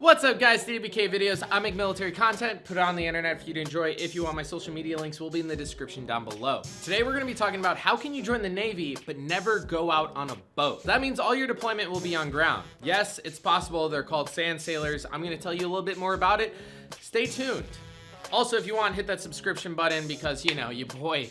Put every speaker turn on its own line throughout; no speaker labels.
What's up guys, DwkYTContact videos. I make military content, put it on the internet for you to enjoy. If you want, my social media links will be in the description down below. Today we're going to be talking about how can you join the Navy but never go out on a boat. That means all your deployment will be on ground. Yes, it's possible. They're called sand sailors. I'm going to tell you a little bit more about it. Stay tuned. Also, if you want, hit that subscription button because, you know, your boy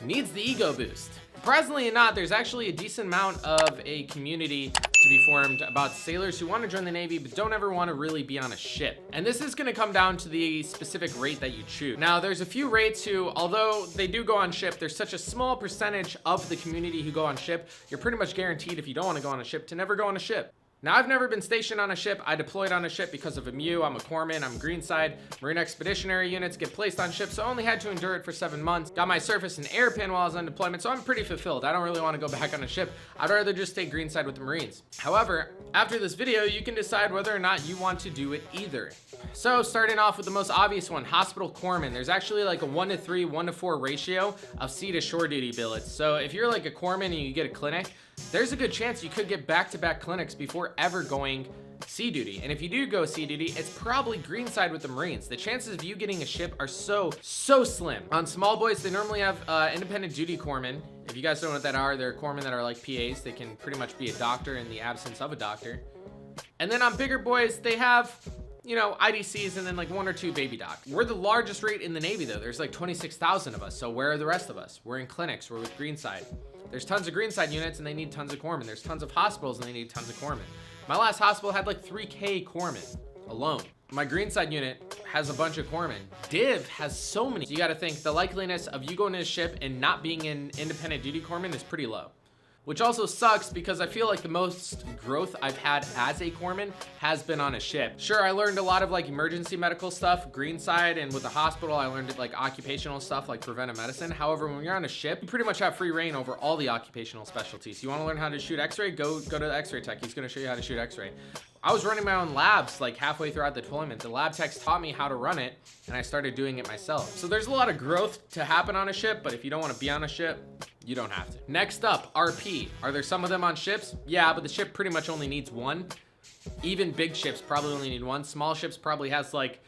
needs the ego boost. Surprisingly or not, there's actually a decent amount of a community to be formed about sailors who want to join the Navy but don't ever want to really be on a ship. And this is going to come down to the specific rate that you choose. Now, there's a few rates who, although they do go on ship, there's such a small percentage of the community who go on ship, you're pretty much guaranteed if you don't want to go on a ship to never go on a ship. Now, I've never been stationed on a ship. I deployed on a ship because of a MU. I'm a corpsman, I'm greenside. Marine expeditionary units get placed on ships, so I only had to endure it for 7 months. Got my surface and air pin while I was on deployment, so I'm pretty fulfilled. I don't really want to go back on a ship. I'd rather just stay greenside with the Marines. However, after this video, you can decide whether or not you want to do it either. So starting off with the most obvious one, hospital corpsman. There's actually like a 1-to-3, 1-to-4 ratio of sea to shore duty billets. So if you're like a corpsman and you get a clinic, there's a good chance you could get back-to-back clinics before ever going sea duty. And if you do go sea duty, it's probably greenside with the Marines. The chances of you getting a ship are so slim. On small boys, they normally have independent duty corpsmen. If you guys don't know what that are, they're corpsmen that are like PAs. They can pretty much be a doctor in the absence of a doctor. And then on bigger boys, they have, you know, IDCs and then like 1 or 2 baby docs. We're the largest rate in the Navy though. There's like 26,000 of us. So where are the rest of us? We're in clinics, we're with greenside. There's tons of greenside units and they need tons of corpsmen. There's tons of hospitals and they need tons of corpsmen. My last hospital had like 3K corpsmen alone. My greenside unit has a bunch of corpsmen. Div has so many. So you gotta think the likeliness of you going to a ship and not being an independent duty corpsman is pretty low. Which also sucks because I feel like the most growth I've had as a corpsman has been on a ship. Sure, I learned a lot of like emergency medical stuff, greenside, and with the hospital, I learned like occupational stuff like preventive medicine. However, when you're on a ship, you pretty much have free reign over all the occupational specialties. You wanna learn how to shoot x-ray? Go to the x-ray tech. He's gonna show you how to shoot x-ray. I was running my own labs like halfway throughout the deployment. The lab techs taught me how to run it and I started doing it myself. So there's a lot of growth to happen on a ship, but if you don't wanna be on a ship, you don't have to. Next up, RP. Are there some of them on ships? Yeah, but the ship pretty much only needs one. Even big ships probably only need one. Small ships probably has like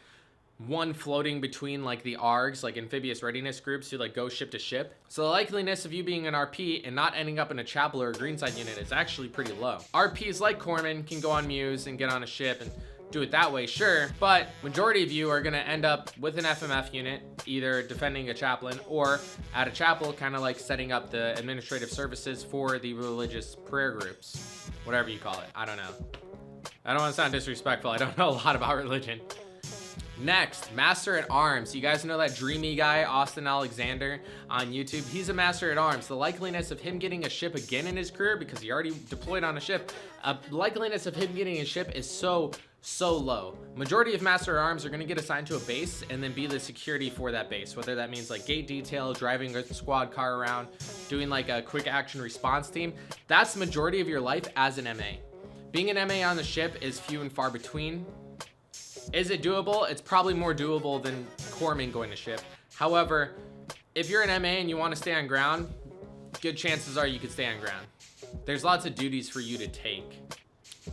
one floating between like the ARGs, like amphibious readiness groups who like go ship to ship. So the likeliness of you being an RP and not ending up in a chapel or a greenside unit is actually pretty low. RPs like corpsmen can go on MUs and get on a ship and do it that way, sure, but majority of you are gonna end up with an FMF unit, either defending a chaplain or at a chapel, kind of like setting up the administrative services for the religious prayer groups, whatever you call it. I don't know. I don't want to sound disrespectful. I don't know a lot about religion. Next, Master at Arms. You guys know that dreamy guy, Austin Alexander, on YouTube? He's a Master at Arms. The likeliness of him getting a ship again in his career, because he already deployed on a ship, likeliness of him getting a ship is so low. Majority of Master at Arms are going to get assigned to a base and then be the security for that base, whether that means like gate detail, driving a squad car around, doing like a quick action response team. That's the majority of your life as an MA. Being an MA on the ship is few and far between. Is it doable? It's probably more doable than corpsman going to ship. However, if you're an MA and you want to stay on ground, good chances are you could stay on ground. There's lots of duties for you to take.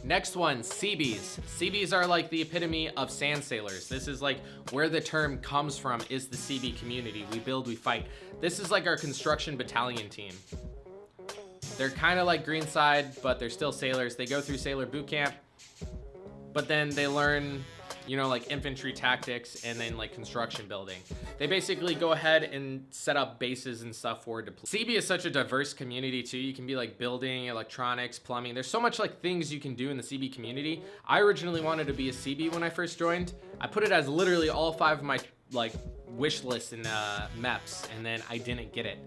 Next one, Seabees. Seabees are like the epitome of sand sailors. This is like where the term comes from, is the Seabee community. We build, we fight. This is like our construction battalion team. They're kind of like greenside, but they're still sailors. They go through sailor boot camp, but then they learn, you know, like infantry tactics and then like construction building. They basically go ahead and set up bases and stuff for deployment. Seabee is such a diverse community too. You can be like building, electronics, plumbing. There's so much like things you can do in the Seabee community. I originally wanted to be a Seabee when I first joined. I put it as literally all 5 of my like wish lists in MEPs, and then I didn't get it.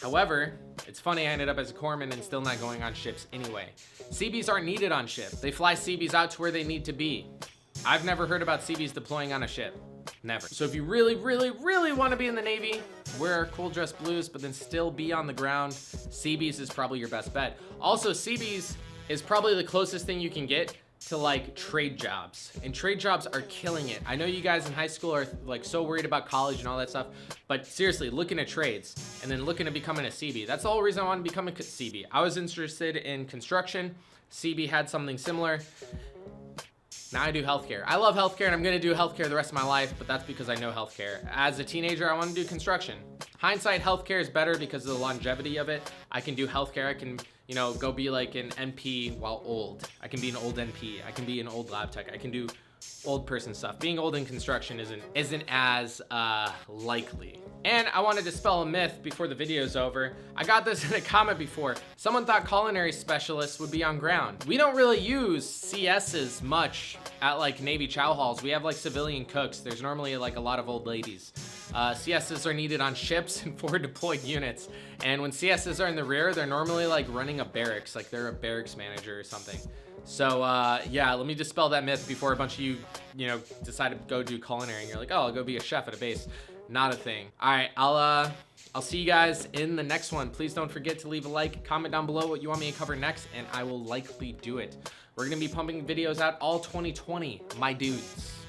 However, it's funny I ended up as a corpsman and still not going on ships anyway. Seabees aren't needed on ship. They fly Seabees out to where they need to be. I've never heard about Seabees deploying on a ship. Never. So if you really want to be in the Navy, wear cool dress blues, but then still be on the ground, Seabees is probably your best bet. Also, Seabees is probably the closest thing you can get to like trade jobs, and trade jobs are killing it. I know you guys in high school are like so worried about college and all that stuff, but seriously, looking at trades and then looking at becoming a Seabee. That's the whole reason I wanted to become a Seabee. I was interested in construction. Seabee had something similar. Now I do healthcare. I love healthcare and I'm gonna do healthcare the rest of my life, but that's because I know healthcare. As a teenager, I want to do construction. Hindsight, healthcare is better because of the longevity of it. I can do healthcare. I can, you know, go be like an NP while old. I can be an old NP. I can be an old lab tech. I can do old person stuff. Being old in construction isn't as likely. And I want to dispel a myth before the video's over. I got this in a comment before. Someone thought culinary specialists would be on ground. We don't really use CSs much at like Navy chow halls. We have like civilian cooks. There's normally like a lot of old ladies. CSs are needed on ships and forward deployed units. And when CSs are in the rear, they're normally like running a barracks, like they're a barracks manager or something. So yeah, let me dispel that myth before a bunch of you know, decide to go do culinary and you're like, oh, I'll go be a chef at a base. Not a thing. All right, I'll see you guys in the next one. Please don't forget to leave a like, comment down below what you want me to cover next, and I will likely do it. We're gonna be pumping videos out all 2020, my dudes.